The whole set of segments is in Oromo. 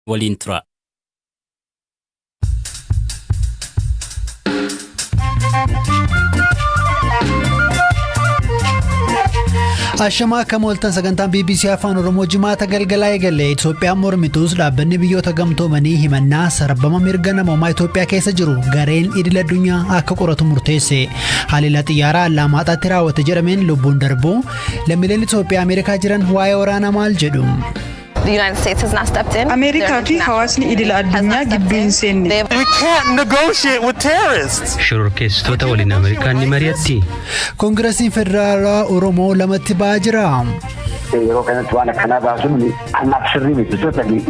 waliin tura. Ashama akka mooltan sagantaan BBC Afaan Oromoo jimaata galgalaa eegalee Itoophiyaan mormituus dhaabbanni biyyoota gamtoomanii himannaa sarbama mirga namoomaa Itoophiyaa keessa jiru gareen idil addunyaa akka qoratu murteesse. Haleellaa xiyyaaraa Allaamaxaatti raawwate jedhameen lubbuun darbuu lammiileen Itoophiyaa Ameerikaa jiran waa'ee waraanaa maal jedhu. The United States has not stepped in. America fi hawaasni idil addunyaa gidduu hin seenne. We can't negotiate with terrorists. Shororkeessitoota waliin Ameerikaan ni mari'atti. Koongiresiin Federaalaa Oromoo lamatti ba'aa jira. Yeroo kanatti waan akkanaa baasuun annaaf sirrii miti totally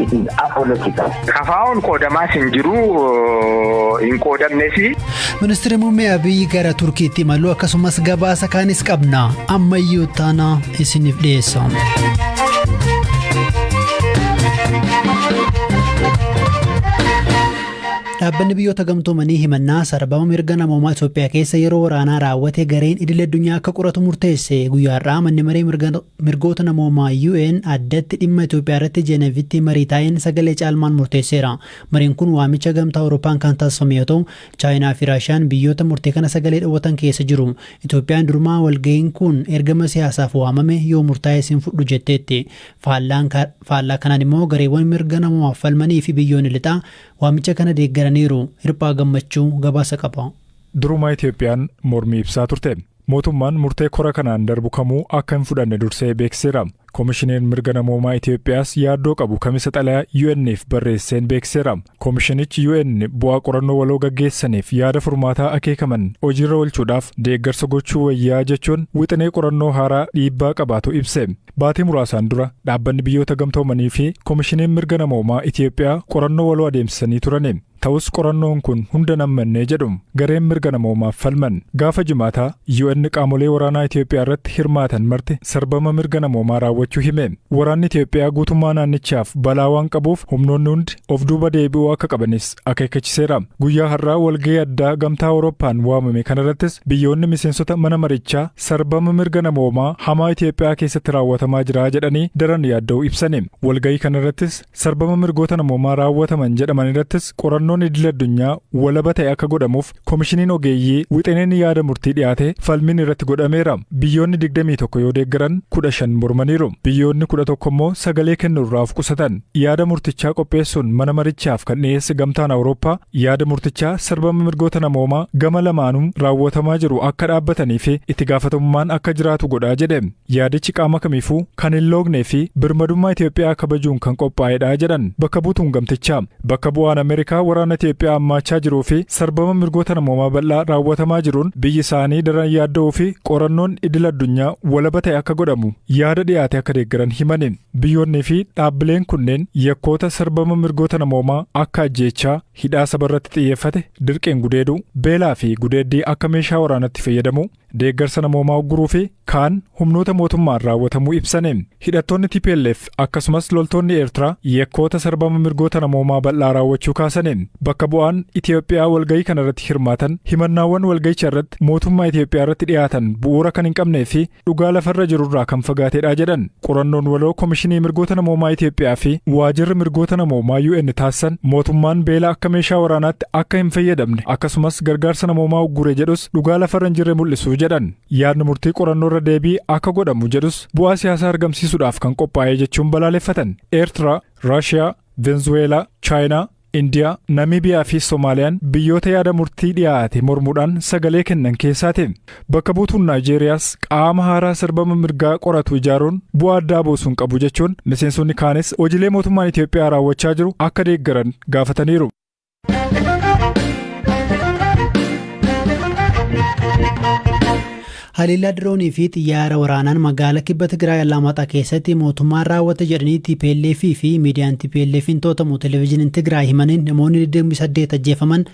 apolitical. Kafaa'uun qoodamaa hin jiru hin qoodamneefi. Ministeerri muummee Abiyyi gara Turkiitti imaluu akkasumas gabaasa kaanis qabna. Ammayyuu taana isiniif dhiyeessa. Dhaabbanni biyyoota gamtoomanii himannaa sarbama mirga namoomaa Itoophiyaa keessa yeroo waraanaa raawwate gareen idil addunyaa akka qoratu murteesse. Guyyaarraa manni maree mirgoota namoomaa UN addatti dhimma Itoophiyaa irratti Jeeneevitti marii taa'een sagalee caalmaan murteesseera. Mariin kun waamicha gamtaa Awurooppaan kan taasifame yoo ta'u, Chaayinaa fi Raashiyaan biyyoota murtee kana sagalee dhawwatan keessa jiru. Itoophiyaan durumaa walga'iin kun ergama siyaasaaf waamame yoo murtaa'e sin fudhu jetteetti. Faallaa kanaan immoo gareewwan mirga namoomaaf falmanii fi biyyoonni lixaa waamicha kana deeggaraniiru. Hirphaa gammachuu gabaasa qaba. Durumaa Itoophiyaan mormii ibsaa turte. Mootummaan murtee kora kanaan darbu kamuu akka hin fudhanne dursee beeksiseera. Koomishiniin mirga namoomaa Itoophiyaas yaaddoo qabu kamisa xalayaa UN'if barreesseen beeksiseera. Koomishinichi UN bu'aa qorannoo waloo gaggeessaniif yaada furmaataa akeekaman hojiirra oolchuudhaaf deeggarsa gochuu wayyaa jechuun wixinee qorannoo haaraa dhiibbaa qabaatu ibse. Baatii muraasaan dura dhaabbanni biyyoota gamtoomanii fi koomishiniin mirga namoomaa Itoophiyaa qorannoo waloo adeemsisanii turani. Ta'us qorannoon kun hunda nammannee jedhu gareen mirga namoomaaf falman gaafa jimaataa UN qaamolee waraanaa Itoophiyaa irratti hirmaatan marti sarbama mirga namoomaa raawwachuu hime. Waraanni Itoophiyaa guutummaa naannichaaf balaa waan qabuuf humnoonni hundi of duuba deebi'uu akka qabanis akeekachiseera. Guyyaa har'aa walga'ii addaa gamtaa Awurooppaan waamame kanarrattis biyyoonni miseensota mana marichaa sarbama mirga namoomaa hamaa Itoophiyaa keessatti raawwatamaa jira jedhanii daran yaadda'uu ibsani. Walga'ii kanarrattis sarbama mirgoota namoomaa raawwataman jedhaman irrattis qorannoo idil addunyaa walaba ta'e akka godhamuuf koomishiniin ogeeyyii wixineen yaada murtii dhiyaate falmiin irratti godhameera. Biyyoonni 21 yoo deeggaran 15 mormaniiru. Biyyoonni 11 immoo sagalee kennuurraa of qusatan. Yaada murtichaa qopheessuun mana marichaaf kan dhiyeesse gamtaan Awurooppaa yaada murtichaa sarbama mirgoota namoomaa gama lamaanuu raawwatamaa jiru akka dhaabbatanii fi itti gaafatamummaan akka jiraatu godhaa jedhe. Yaadichi qaama kamiifuu kan hin loognee fi birmadummaa Itoophiyaa kabajuun kan qophaa'edha jedhan bakka buutuun gamtichaa. Bakka bu'aan Ameerikaa waraana Itoophiyaa ammaachaa jiruu fi sarbama mirgoota namoomaa bal'aa raawwatamaa jiruun biyyi isaanii daran yaadda'uu fi qorannoon idil addunyaa walaba ta'e akka godhamu yaada dhiyaate akka deeggaran himani. Biyyoonnii fi dhaabbileen kunneen yakkoota sarbama mirgoota namoomaa akka ajjeechaa, hidhaa sabarratti xiyyeeffate, dirqeen gudeeduu, beelaa fi gudeeddii akka meeshaa waraanatti fayyadamu, deeggarsa namoomaa ugguruu fi kaan humnoota mootummaan raawwatamuu ibsane. Hidhattoonni TPLF akkasumas loltoonni Eertiraa yakkoota sarbama mirgoota namoomaa bal'aa raawwachuu kaasane. Bakka bu'aan Itoophiyaa walga'ii kanarratti hirmaatan himannaawwan walga'icha irratti mootummaa Itoophiyaa irratti dhiyaatan bu'uura kan hin qabnee fi dhugaa lafarra jirurraa kan fagaatedha jedhan. Qorannoon waloo koomishinii mirgoota namoomaa Itoophiyaa fi waajirri mirgoota namoomaa UN taasisan mootummaan beela akka meeshaa waraanaatti akka hin fayyadamne akkasumas gargaarsa namoomaa uggure jedhus dhugaa lafarra hin jirre mul'isu jedhan. Yaadni murtii qorannoo irra deebii akka godhamu jedhus bu'aa siyaasaa argamsiisuudhaaf kan qophaa'e jechuun balaaleffatan. Eertiraa, Raashiyaa, Venezuelaa, Chaayinaa, Indiyaa, Namiibiyaa fi Soomaaliyaan biyyoota yaada murtii dhiyaate mormuudhaan sagalee kennan keessaati. Bakka buutuun Naayijeeriyaas qaama haaraa sarbama mirgaa qoratu ijaaruun bu'aa addaa buusuun qabu jechuun miseensonni kaanis hojiilee mootummaan Itoophiyaa raawwachaa jiru akka deeggaran gaafataniiru. Haleellaa diroonii fi xiyyaara waraanaan magaalaa kibba Tigraay Allaamaxaa keessatti mootummaan raawwate jedhanii TPLF fi miidiyaan TPLF to'atamu televezyiiniin Tigraay himaniin namoonni 28 ajjeefaman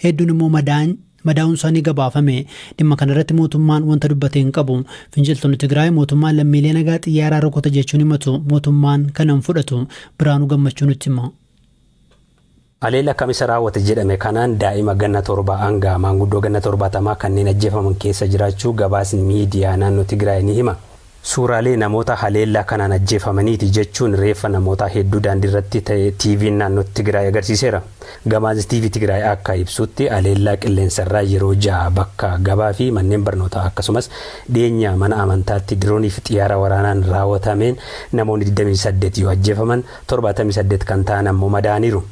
hedduun immoo madaa'uun isaanii gabaafame. Dhimma kanarratti mootummaan wanta dubbate hin qabu. Finciltoonni Tigraay mootummaan lammiilee nagaa xiyyaaraa rukute jechuun himatu. Mootummaan kanan fudhatu. Biraanuu gammachuu nutti hima. Haleellaa kamisa raawwate jedhame kanaan daa'ima ganna 7 hanga maanguddoo ganna 70 kanneen ajjeefaman keessa jiraachuu gabaasni miidiyaa naannoo Tigraay ni hima. Suuraalee namoota haleellaa kanaan ajjeefamaniiti jechuun reeffa namoota hedduu daandii irratti ta'e TV'n naannoo Tigraay agarsiiseera. Gabaasni TV Tigraay akka ibsutti haleellaa qilleensarraa yeroo 6 bakka gabaa fi manneen barnootaa akkasumas dhiyeenya mana amantaatti diroonii fi xiyyaara waraanaan raawwatameen namoonni 28 yoo ajjeefaman 78 kan ta'an ammoo madaaniiru.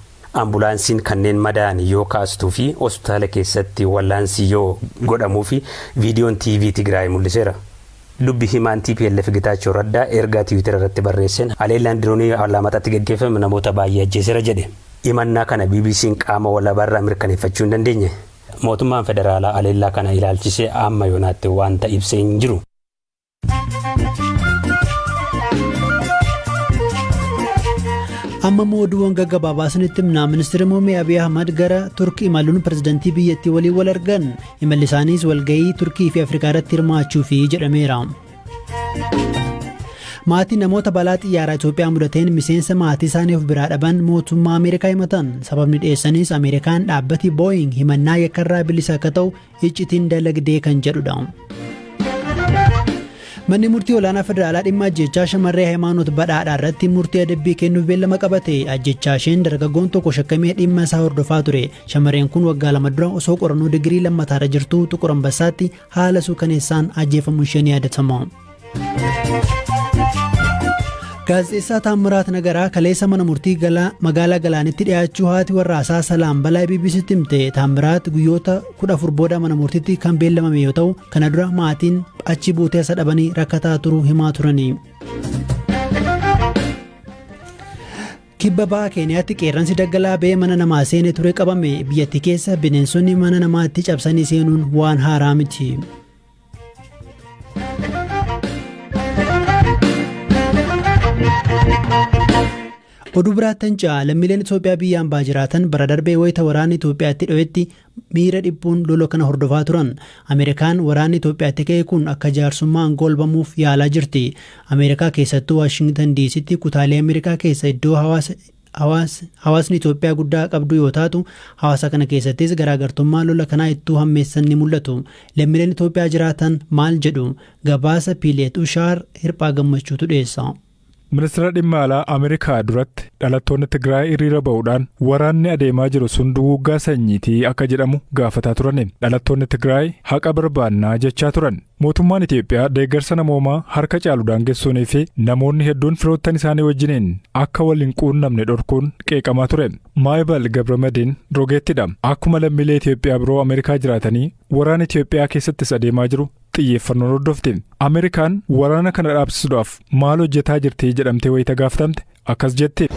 Ambulaansiin kanneen madaa'an yoo kaastuu fi hospitaala keessatti wallaansi yoo godhamuu fi viidiyoon TV Tigraay mul'iseera. Dubbi himaan TPLF Gitaachoo Raddaa ergaa Tiwiitara irratti barreesseen haleellaan diroonii Alaamaxaatti gaggeeffame namoota baay'ee ajjeeseera jedhe. Himannaa kana BBC'n qaama walabaarraa mirkaneeffachuu hin dandeenye. Mootummaan federaalaa haleellaa kana ilaalchisee amma yoonaatti wanta ibsee hin jiru. Amma oduuwwan gaggabaabaa sanitti himna. Ministeerri muummee Abiy Ahmad gara Turkii imaluun pirezidaantii biyyattii waliin wal argan. Imalli isaaniis walgahii Turkii fi Afrikaa irratti hirmaachuuf jedhameera. Maatiin namoota balaa xiyyaaraa Itoophiyaa mudateen miseensa maatii isaanii of biraa dhaban mootummaa Ameerikaa himatan. Sababni dhiyeessanis Ameerikaan dhaabbati Boeing himannaa yakkarraa bilisa akka ta'u iccitiin dalagdee kan jedhudha. Manni murtii olaanaa federaalaa dhimma ajjechaa shamarree Hayimaanoot Badhaadhaa irratti murtii adabbii kennuuf beellama qabate. Ajjechaa isheen dargaggoon tokko shakkamee dhimma isaa hordofaa ture. Shamarreen kun waggaa 2 dura osoo qorannoo digirii lammataarra jirtu Xuqur Ambassaatti haala suukaneessaan ajjeefamuu isheen yaadatama. Gaazexeessaa Taammiraat Nagaraa kaleessa mana murtii magaalaa Galaanitti dhiyaachuu haati warraasaa Salaam Balaa BBC'tti himte. Taammiraat guyyoota 14 booda mana murtiitti kan beellamame yoo ta'u, kana dura maatiin achi buutee isa dhabanii rakkataa turuu himaa turani. Kibba bahaa Keeniyaatti qeerransi daggalaa ba'ee mana namaa seenee ture qabame. Biyyattii keessa bineensonni mana namaatti cabsanii seenuun waan haaraa miti. Oduu biraattan ca'a lammiileen Itoophiyaa biyya ambaa jiraatan bara darbee wayita waraanni Itoophiyaatti dho'etti miira dhiphuun lola kana hordofaa turan. Ameerikaan waraanni Itoophiyaatti ka'e kun akka jaarsummaan golbamuuf yaalaa jirti. Ameerikaa keessattuu Waashingtan DC'tti kutaalee Ameerikaa keessa iddoo hawaasni Itoophiyaa guddaa qabdu yoo taatu, hawaasa kana keessattis garaagartummaa lola kanaa ittuu hammeessan ni mul'atu. Lammiileen Itoophiyaa jiraatan maal jedhu? Gabaasa Piileet Ushaar Hirphaa Gammachuutu dhiyeessa. Ministeera dhimma alaa Ameerikaa duratti dhalattoonni Tigraay hiriira ba'uudhaan waraanni adeemaa jiru sun duguuggaa sanyiitii akka jedhamu gaafataa turan. Dhalattoonni Tigraay haqa barbaannaa jechaa turan. Mootummaan Itoophiyaa deeggarsa namoomaa harka caalu daangessuunii fi namoonni hedduun firoottan isaanii wajjiniin akka waliin quunnamne dhorkuun qeeqamaa ture. Maayibal Gabramadiin rogeettidha. Akkuma lammiilee Itoophiyaa biroo Ameerikaa jiraatanii waraana Itoophiyaa keessattis adeemaa jiru xiyyeeffannoon hordofte. Ameerikaan waraana kana dhaabsisuudhaaf maal hojjetaa jirti jedhamtee wayita gaafatamte akkas jette.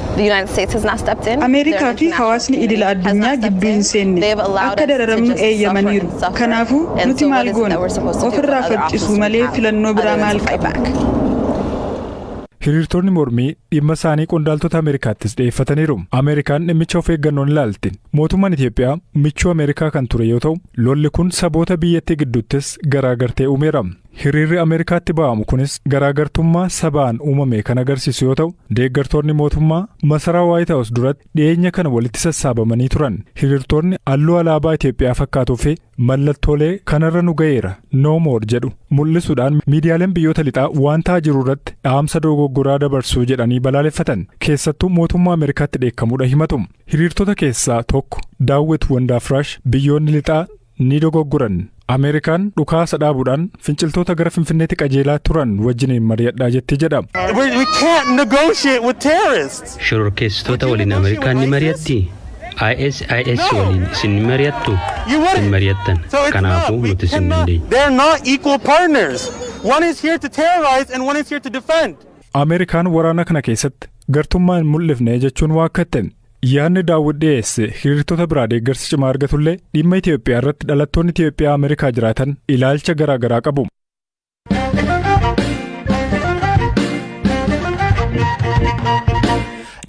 Ameerikaa fi hawaasni idila addunyaa gidduu hin seenne akka dararamnu eeyyamaniiru. Kanaafuu nuti maal goona? Ofirraa faccisuu malee filannoo biraa maal qaba? Hiriirtonni mormii dhimma isaanii qondaaltota Ameerikaattis dhiyeeffataniiru. Ameerikaan dhimmicha of eeggannoon ilaalti. Mootummaan Itoophiyaa michuu Ameerikaa kan ture yoo ta'u, lolli kun saboota biyyattii gidduuttis garaagartee uumeera. Hiriirri Ameerikaatti ba'amu kunis garaagartummaa sabaan uumame kan agarsiisu yoo ta'u, deeggartoonni mootummaa masaraa White House duratti dhiyeenya kana walitti sassaabamanii turan. Hiriirtonni halluu alaabaa Itoophiyaa fakkaatuu fi mallattoolee kanarra nu ga'eera no more jedhu mul'isuudhaan miidiyaaleen biyyoota lixaa waan ta'aa jiru irratti dhaamsa dogoggoraa dabarsuu jedhanii balaaleffatan. Keessattuu mootummaa Ameerikaatti dheekkamuudha himatu. Hiriirtota keessaa tokko Daawwit Wandaafraash biyyoonni lixaa ni dogoggoran. Ameerikaan dhukaasa dhaabuudhaan finciltoota gara Finfinneetti qajeelaa turan wajjiniin mari'adhaa jetti jedha. We can't negotiate with terrorists. Shororkeessitoota waliin Ameerikaan ni mari'atti. IS waliin isin ni mari'attu. Isin mari'attan. Kanaafuu nuti isin dandeenya. They're not equal partners. One is here to terrorize and one is here to defend. Ameerikaan waraana kana keessatti gartummaa hin mul'ifne jechuun waakkatte. Yaadni Daawwit dhiyeesse hiriirtota biraa deeggarsa cimaa argatullee dhimma Itoophiyaa irratti dhalattoonni Itoophiyaa Ameerikaa jiraatan ilaalcha garaagaraa qabu.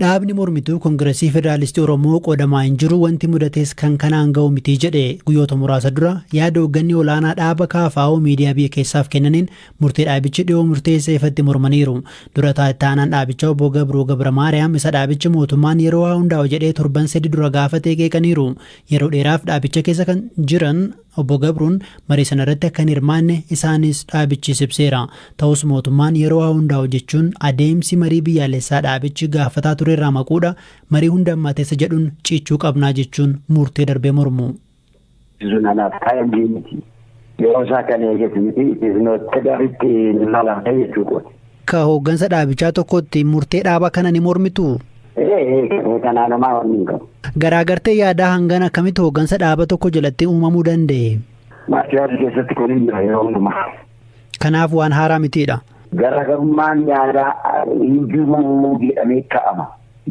Dhaabni mormituu Koongireesii Federaalistii Oromoo qoodamaa hin jiru wanti mudatees kan kanaan ga'u miti jedhe guyyoota muraasa dura yaada hoogganni olaanaa dhaaba KFO miidiyaa biyya keessaaf kennaniin murtee dhaabichi dhiyoo murteessee ifatti mormaniiru. Dura taa'aan dhaabichaa obbo Gabroo Gabra Maariyaam isa dhaabichi mootummaan yeroo hundaa'u jedhee torban 3 dura gaafatee qeeqaniiru. Yeroo dheeraaf dhaabicha keessa kan jiran obbo Gabruun marii sana irratti akka hin hirmaanne isaanis dhaabichi ibseera. Ta'us mootummaan yeroo hundaa'u jechuun adeemsi marii biyyaalessaa dhaabichi gaafataa ture irraa maquudha marii hunda ammateessa jedhuun ciichuu qabnaa jechuun murtee darbee mormu. Yeroo isaa kan eeggatu miti isinoota gaariitti lalaafee jechuudha. Ka hooggansa dhaabichaa tokkotti murtee dhaaba kana ni mormitu? Kanaa namaa waliin qabu. Garaagartee yaadaa hangana akkamitti hooggansa dhaaba tokko jalatti uumamuu danda'e? Maatiiwwan keessatti kun hin jira yeroo hundumaa. Kanaaf waan haaraa mitiidha. Garaagarummaan yaadaa hin jiru jedhamee ka'ama.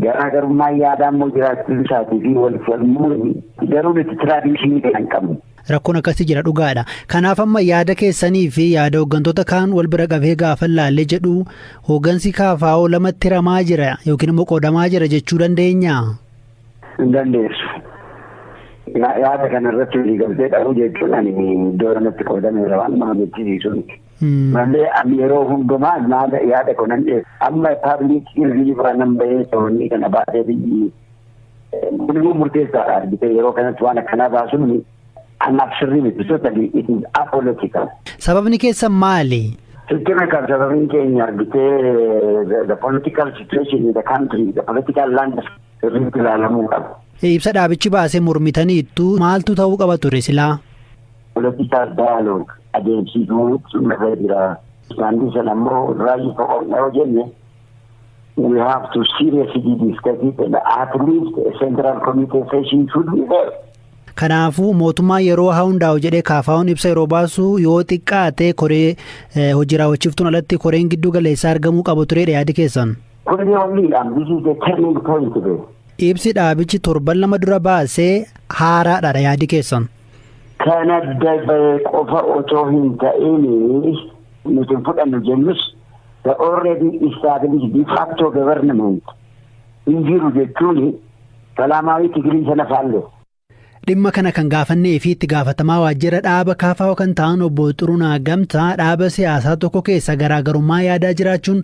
Garaagarummaan yaadaa immoo jiraachuu isaatii fi wal falmuu garuu nuti tiraadiishinii kan hin qabnu. Rakkoon akkasii jira dhugaadha. Kanaaf amma yaada keessanii fi yaada hooggantoota kaan wal bira qabee gaafa laallee jedhu hooggansi KFO lamatti ramaa jira yookiin immoo qoodamaa jira jechuu dandeenya? Hin dandeessu. Yaada kana irratti walii galtee dhabuu jechuun ani iddoo kanatti qoodameera waan nama jechisiisuun. Malee ani yeroo hundumaa yaada kunan amma paabliik irriibaa nan bahee toonni kana baatee biyyi kunimmoo murteessaadha argitee yeroo kanatti waan akkanaa baasuun anaaf sirrii miti totally it is apolitical. Sababni keessan maali? Typical sababni keenya argitee the political situation in the country, the political landscape irratti ilaalamuu qabu. Ibsa dhaabichi baasee mormitaniittu maaltu ta'uu qaba ture silaa? Political dialogue adeemsisuu irra jira. Isaan sana immoo raayii yoo jenne we have to seriously discuss it and at least a central committee session should be there. Kanaafuu mootummaa yeroo hundaa'u jedhee KFO'n ibsa yeroo baasu yoo xiqqaate koree hojii raawwachiiftuun alatti koreen giddu galeessaa argamuu qabu turedha yaadi keessan. Ibsi dhaabichi torban 2 dura baasee haaraadha yaadi keessan. Kana dabee qofa otoo hin ta'in nuti fudhannu jennus the already established de facto government hin jiru jechuun salaamaawii Tigirii sana faalle. Dhimma kana kan gaafannee fi itti gaafatamaa waajjira dhaaba KFO kan ta'an obbo Xurunaa Gamtaa dhaaba siyaasaa tokko keessa garaagarummaa yaadaa jiraachuun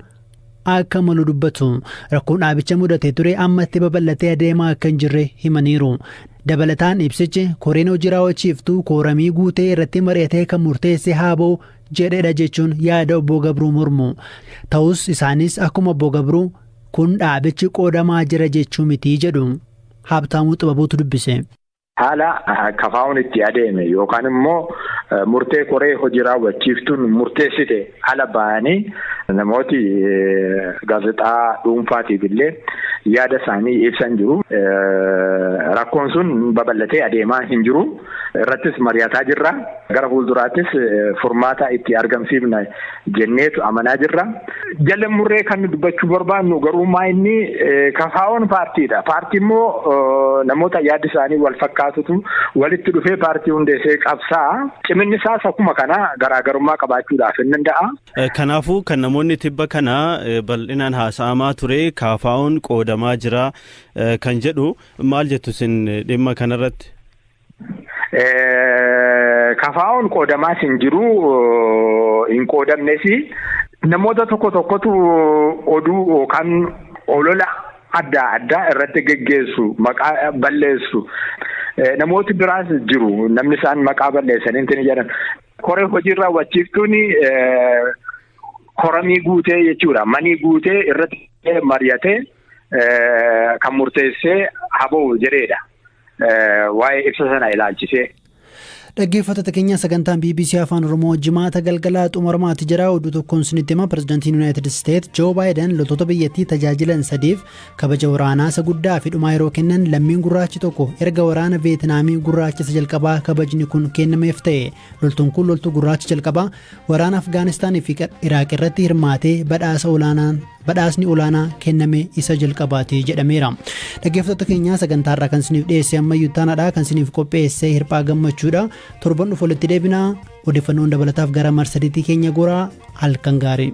akka malu dubbatu. Rakkoon dhaabicha mudatee ture ammatti babal'atee adeemaa akka hin jirre himaniiru. Dabalataan ibsichi koreen hojii raawwachiiftuu kooramii guutee irratti mari'atee kan murteesse haa ba'u jedhedha jechuun yaada obbo Gabruu mormu. Ta'us isaanis akkuma obbo Gabruu kun dhaabichi qoodamaa jira jechuu miti jedhu. Habtaamuu Xibabuutu dubbise. Haala KFO'n itti adeeme yookaan immoo murtee koree hojii raawwachiiftuun murteessite ala ba'anii namooti gaazexaa dhuunfaatiif illee yaada isaanii ibsan jiru. Rakkoon sun babal'atee adeemaa hin jiru. Irrattis mari'ataa jirra. Gara fuulduraattis furmaata itti argamsiifna jenneetu amanaa jirra. Jala murree kan dubbachuu barbaannu garuu inni KFO'n paartiidha. Paartii immoo namoota yaaddi isaanii wal fakkaatutu walitti dhufee paartii hundeessee qabsaa. Ciminni isaas akkuma kana garaagarummaa qabaachuudhaaf hin danda'a. Kanaafuu kan namoonni tibba kana bal'inaan haasa'amaa ture KFO'n qoodamaa jira kan jedhu maal jettu isin dhimma kanarratti? KFO'n qoodamaas hin jiru hin qoodamnes namoota tokkotu oduu yookaan olola adda addaa irratti geggeessu maqaa balleessu namooti biraas jiru namni isaan maqaa balleessanii ni jedhan koree hojii raawwachiiftuun koramii guutee jechuudha manii guutee irratti mari'atee kan murteessee haboo jedheedha waa'ee ibsa sana ilaalchisee. Dhaggeeffattoota keenya sagantaan BBC Afaan Oromoo jimaata galgalaa xumuramaatti jira. Oduu tokkoon isinitti hima pirezidaantiin Yuunaayitid Isteet Joo Baayiden loltoota biyyattii tajaajilan 3f kabaja waraanaa isa guddaa fi dhumaa yeroo kennan lammiin gurraachi tokko erga waraana Veetnaamii gurraacha isa jalqabaa kabajni kun kennameef ta'e. Loltuun kun loltuu gurraacha jalqabaa waraana Afgaanistaanii fi Iraaq irratti hirmaatee badhaasni olaanaa kenname isa jalqabaati jedhameera. Dhaggeeffattoota keenya sagantaarraa kan isiniif dhiyeesse ammayyuu taanaadha kan isiniif qopheesse hirphaa gammachuudha. Torban dhufu walitti deebinaa odeeffannoon dabalataaf gara marsariitii keenya goraa halkan gaarii.